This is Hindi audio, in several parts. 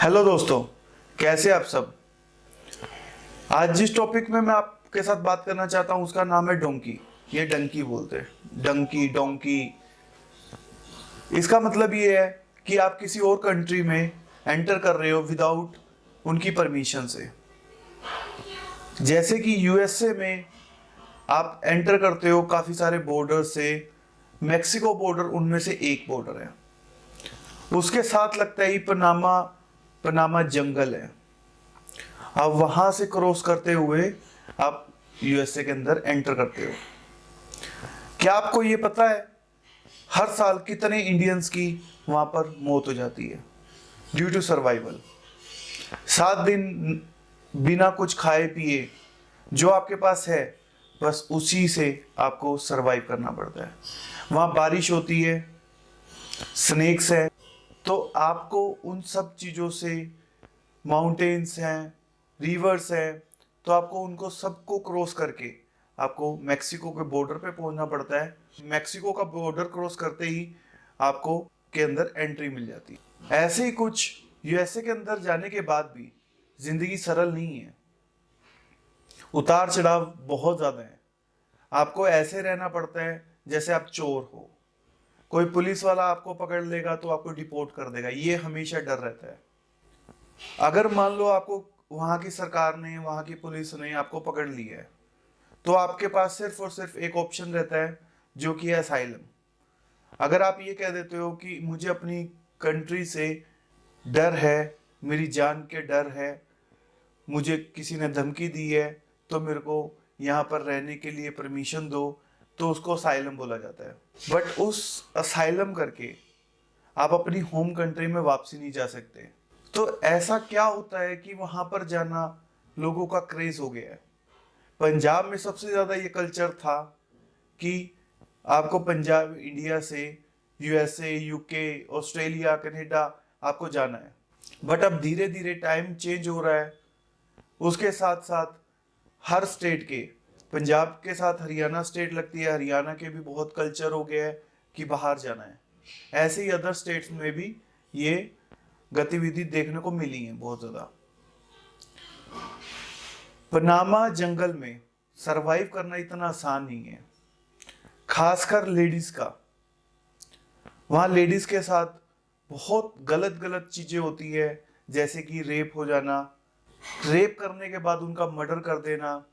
हेलो दोस्तों, कैसे आप सब। आज जिस टॉपिक में मैं आपके साथ बात करना चाहता हूं उसका नाम है डोंकी। ये डंकी बोलते हैं, डंकी डोंकी। इसका मतलब ये है कि आप किसी और कंट्री में एंटर कर रहे हो विदाउट उनकी परमिशन से। जैसे कि यूएसए में आप एंटर करते हो काफ़ी सारे बॉर्डर से। मेक्सिको बॉर्डर उनमें से एक बॉर्डर है, उसके साथ लगता है ही पनामा। पनामा जंगल है। आप वहां से क्रॉस करते हुए आप यूएसए के अंदर एंटर करते हो। क्या आपको ये पता है हर साल कितने इंडियंस की वहां पर मौत हो जाती है ड्यू टू सर्वाइवल। 7 दिन बिना कुछ खाए पिए जो आपके पास है बस उसी से आपको सरवाइव करना पड़ता है। वहां बारिश होती है, स्नेक्स है, तो आपको उन सब चीजों से, माउंटेन्स हैं, रिवर्स हैं, तो आपको उनको सबको क्रॉस करके आपको मेक्सिको के बॉर्डर पे पहुंचना पड़ता है। मेक्सिको का बॉर्डर क्रॉस करते ही आपको के अंदर एंट्री मिल जाती है। ऐसे ही कुछ यूएसए के अंदर जाने के बाद भी जिंदगी सरल नहीं है, उतार चढ़ाव बहुत ज्यादा है। आपको ऐसे रहना पड़ता है जैसे आप चोर हो। कोई पुलिस वाला आपको पकड़ लेगा तो आपको डिपोर्ट कर देगा, ये हमेशा डर रहता है। अगर मान लो आपको वहां की सरकार ने, वहां की पुलिस ने आपको पकड़ लिया है तो आपके पास सिर्फ और सिर्फ एक ऑप्शन रहता है जो कि है असाइलम। अगर आप ये कह देते हो कि मुझे अपनी कंट्री से डर है, मेरी जान के डर है, मुझे किसी ने धमकी दी है तो मेरे को यहाँ पर रहने के लिए परमिशन दो, तो उसको असाइलम बोला जाता है। बट उस असाइलम करके आप अपनी होम कंट्री में वापसी नहीं जा सकते। तो ऐसा क्या होता है कि वहां पर जाना लोगों का क्रेज हो गया है। पंजाब में सबसे ज्यादा ये कल्चर था कि आपको पंजाब, इंडिया से यूएसए, यूके, ऑस्ट्रेलिया, कनाडा आपको जाना है। बट अब धीरे धीरे टाइम चेंज हो रहा है, उसके साथ साथ हर स्टेट के, पंजाब के साथ हरियाणा स्टेट लगती है, हरियाणा के भी बहुत कल्चर हो गया है कि बाहर जाना है। ऐसे ही अदर स्टेट्स में भी ये गतिविधि देखने को मिली है बहुत ज्यादा। पनामा जंगल में सरवाइव करना इतना आसान नहीं है, खासकर लेडीज का। वहां लेडीज के साथ बहुत गलत गलत चीजें होती है, जैसे कि रेप हो जाना, रेप करने के बाद उनका मर्डर कर देना।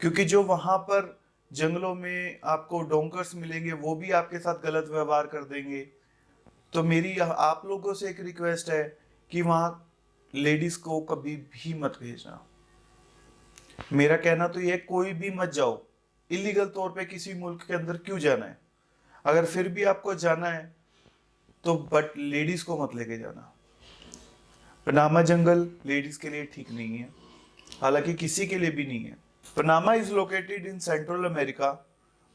क्योंकि जो वहां पर जंगलों में आपको डोंकर्स मिलेंगे वो भी आपके साथ गलत व्यवहार कर देंगे। तो मेरी आप लोगों से एक रिक्वेस्ट है कि वहां लेडीज को कभी भी मत भेजना। मेरा कहना तो ये, कोई भी मत जाओ। इलीगल तौर पे किसी मुल्क के अंदर क्यों जाना है, अगर फिर भी आपको जाना है तो बट लेडीज को मत लेके जाना। पनामा जंगल लेडीज के लिए ठीक नहीं है, हालांकि किसी के लिए भी नहीं है। Panama is located in central America,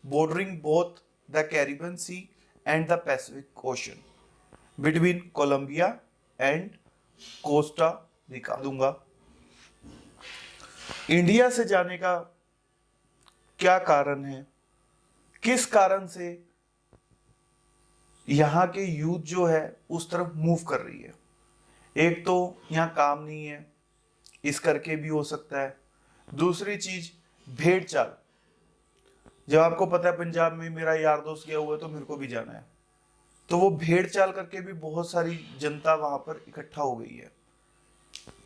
bordering both the Caribbean Sea and the Pacific Ocean, between Colombia and Costa Rica दूंगा। इंडिया से जाने का क्या कारण है, किस कारण से यहाँ के यूथ जो है उस तरफ मूव कर रही है। एक तो यहाँ काम नहीं है, इस करके भी हो सकता है। दूसरी चीज भेड़ चाल। जब आपको पता है पंजाब में मेरा यार दोस्त गया हुआ है तो मेरे को भी जाना है, तो वो भेड़ चाल करके भी बहुत सारी जनता वहां पर इकट्ठा हो गई है।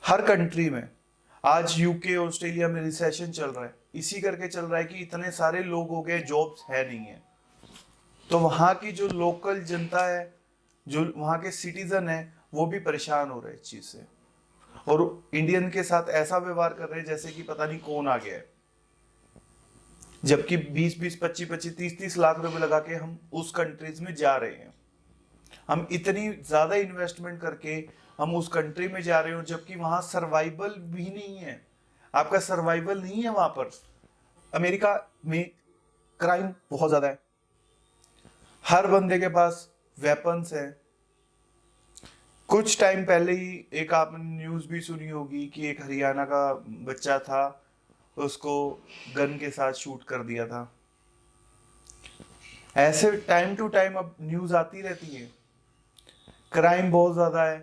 हर कंट्री में आज यूके, ऑस्ट्रेलिया में रिसेशन चल रहा है, इसी करके चल रहा है कि इतने सारे लोग हो गए, जॉब्स है नहीं है। तो वहां की जो लोकल जनता है, जो वहां के सिटीजन है, वो भी परेशान हो रहे हैं इस चीज से, और इंडियन के साथ ऐसा व्यवहार कर रहे हैं जैसे कि पता नहीं कौन आ गया है। जबकि 20-20, 25-25, 30-30 लाख रुपए लगा के हम उस कंट्रीज में जा रहे हैं। हम इतनी ज्यादा इन्वेस्टमेंट करके हम उस कंट्री में जा रहे हो, जबकि वहां सर्वाइवल भी नहीं है। आपका सर्वाइवल नहीं है वहां पर। अमेरिका में क्राइम बहुत ज्यादा है, हर बंदे के पास वेपन्स है। कुछ टाइम पहले ही एक आपने न्यूज भी सुनी होगी कि एक हरियाणा का बच्चा था, उसको गन के साथ शूट कर दिया था। ऐसे टाइम टू टाइम अब न्यूज आती रहती है। क्राइम बहुत ज्यादा है,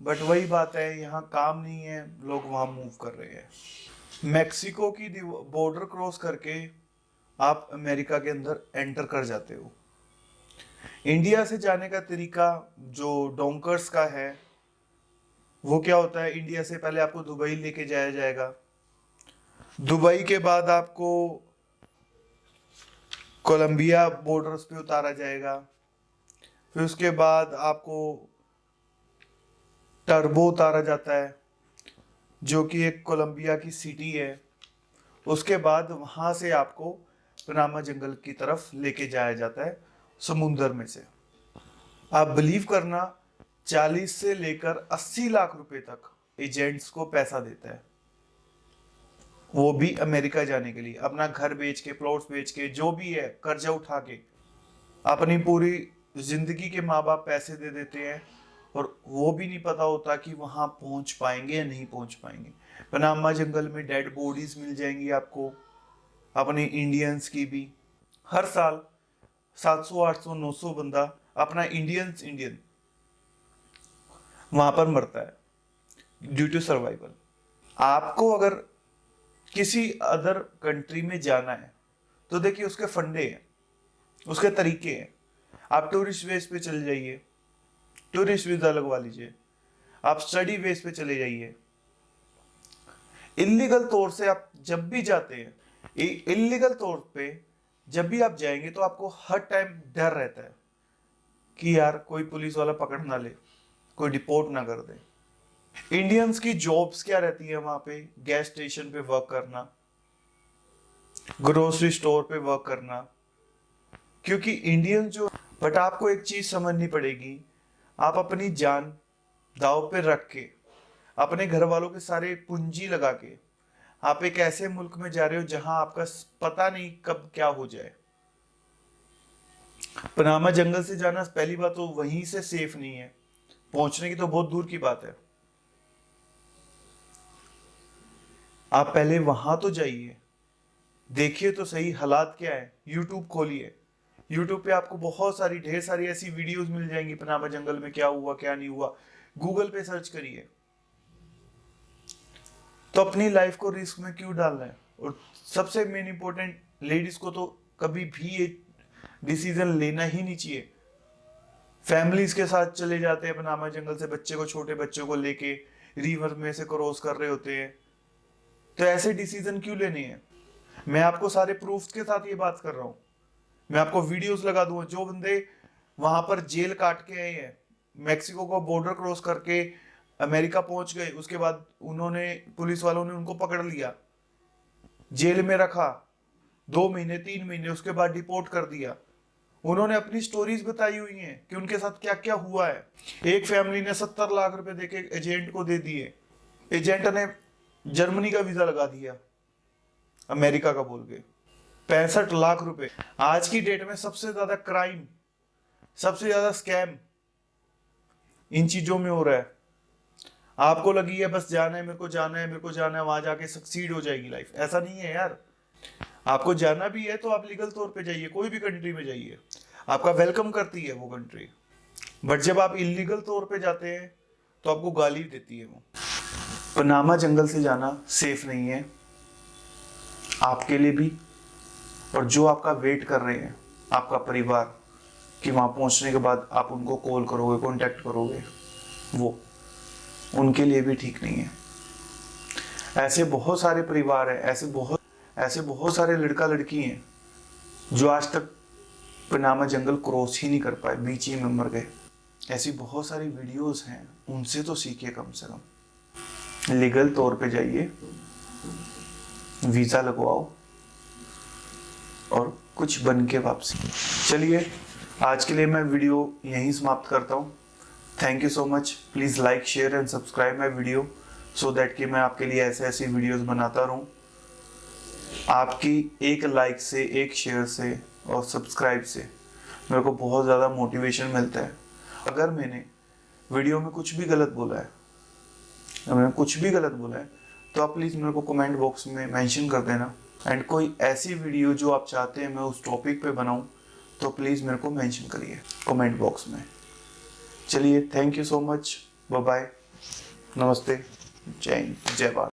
बट वही बात है, यहाँ काम नहीं है, लोग वहाँ मूव कर रहे हैं। मैक्सिको की बॉर्डर क्रॉस करके आप अमेरिका के अंदर एंटर कर जाते हो। इंडिया से जाने का तरीका जो डोंकर्स का है वो क्या होता है, इंडिया से पहले आपको दुबई लेके जाया जाएगा। दुबई के बाद आपको कोलंबिया बॉर्डर्स पे उतारा जाएगा। फिर उसके बाद आपको टर्बो उतारा जाता है जो कि एक कोलंबिया की सिटी है। उसके बाद वहां से आपको पनामा जंगल की तरफ लेके जाया जाता है समुंदर में से। आप बिलीव करना, 40 से लेकर 80 लाख रुपए तक एजेंट्स को पैसा देता है, वो भी अमेरिका जाने के लिए। अपना घर बेच के, प्लॉट्स बेच के, जो भी है कर्जा उठा के अपनी पूरी जिंदगी के माँ बाप पैसे दे देते हैं, और वो भी नहीं पता होता कि वहां पहुंच पाएंगे या नहीं पहुंच पाएंगे। पनामा जंगल में डेड बॉडीज मिल जाएंगी आपको, अपने इंडियंस की भी। हर साल 700, 800, 900 बंदा अपना इंडियन वहां पर मरता है ड्यू टू सर्वाइवल। आपको अगर किसी अदर कंट्री में जाना है तो देखिए उसके फंडे हैं, उसके तरीके हैं। आप टूरिस्ट बेस पे चले जाइए, टूरिस्ट वीजा लगवा लीजिए। आप स्टडी बेस पे चले जाइए। इलीगल तौर से आप जब भी जाते हैं, इलीगल तौर पे जब भी आप जाएंगे तो आपको हर टाइम डर रहता है कि यार कोई पुलिस वाला पकड़ ना ले, कोई डिपोर्ट ना कर दे। इंडियंस की जॉब्स क्या रहती है वहां पे? गैस स्टेशन पे वर्क करना, ग्रोसरी स्टोर पे वर्क करना, क्योंकि इंडियन जो। बट आपको एक चीज समझनी पड़ेगी, आप अपनी जान दांव पे रख के, अपने घर वालों के सारे पूंजी लगा के आप एक ऐसे मुल्क में जा रहे हो जहां आपका पता नहीं कब क्या हो जाए। पनामा जंगल से जाना पहली बात तो वहीं से सेफ नहीं है, पहुंचने की तो बहुत दूर की बात है। आप पहले वहां तो जाइए, देखिए तो सही हालात क्या है। यूट्यूब खोलिए, यूट्यूब पे आपको बहुत सारी, ढेर सारी ऐसी वीडियोस मिल जाएंगी, पनामा जंगल में क्या हुआ क्या नहीं हुआ। गूगल पे सर्च करिए। तो अपनी लाइफ को रिस्क में क्यों डालना है? और सबसे मेन इंपॉर्टेंट, लेडीज को तो कभी भी ये डिसीजन लेना ही नहीं चाहिए। फैमिलीज के साथ चले जाते हैं पनामा जंगल से, बच्चे को, छोटे बच्चों को लेके रिवर में से क्रॉस कर रहे होते हैं। तो ऐसे डिसीजन क्यों लेने हैं? मैं आपको सारे प्रूफ के साथ ये बात कर रहा हूं। मैं आपको वीडियोस लगा दूंगा। जो बंदे वहां पर जेल काट के आए हैं, मैक्सिको को बॉर्डर क्रॉस करके अमेरिका पहुंच गए, उसके बाद उन्होंने, पुलिस वालों ने उनको पकड़ लिया, जेल में रखा 2 महीने 3 महीने, उसके बाद डिपोर्ट कर दिया। उन्होंने अपनी स्टोरीज बताई हुई हैं कि उनके साथ क्या क्या हुआ है। एक फैमिली ने 70 लाख रुपए देके एजेंट को दे दिए, एजेंट ने जर्मनी का वीजा लगा दिया अमेरिका का बोल के। 65 लाख रुपए। आज की डेट में सबसे ज्यादा क्राइम, सबसे ज्यादा स्कैम इन चीजों में हो रहा है। आपको लगी है बस जाना है, मेरे को जाना है, मेरे को जाना है, वहां जाके सक्सीड हो जाएगी लाइफ। ऐसा नहीं है यार। आपको जाना भी है तो आप लीगल तौर पे जाइए, कोई भी कंट्री में जाइए, आपका वेलकम करती है वो कंट्री। बट जब आप इलीगल तौर पे जाते हैं तो आपको गाली देती है वो। पनामा जंगल से जाना सेफ नहीं है आपके लिए भी, और जो आपका वेट कर रहे हैं आपका परिवार, कि वहां पहुंचने के बाद आप उनको कॉल करोगे, कांटेक्ट करोगे, वो उनके लिए भी ठीक नहीं है। ऐसे बहुत सारे परिवार हैं, ऐसे बहुत सारे लड़का लड़की हैं जो आज तक पनामा जंगल क्रॉस ही नहीं कर पाए, बीच ही में मर गए। ऐसी बहुत सारी वीडियोस हैं, उनसे तो सीखिए कम से कम। लीगल तौर पे जाइए, वीजा लगवाओ और कुछ बन के वापसी। चलिए आज के लिए मैं वीडियो यहीं समाप्त करता हूँ। Thank you so much. Please like, share and subscribe my video so that कि मैं आपके लिए ऐसे ऐसी वीडियोस बनाता रहूँ। आपकी एक लाइक से, एक शेयर से और सब्सक्राइब से मेरे को बहुत ज़्यादा मोटिवेशन मिलता है। अगर मैंने वीडियो में कुछ भी गलत बोला है, तो आप प्लीज़ मेरे को कमेंट बॉक्स में मेंशन कर देना। एंड कोई ऐसी वीडियो जो आप चाहते हैं मैं उस टॉपिक पे बनाऊं तो प्लीज़ मेरे को मेंशन करिए कमेंट बॉक्स में। चलिए, thank you so much, bye bye. नमस्ते, जय हिंद, जय भारत।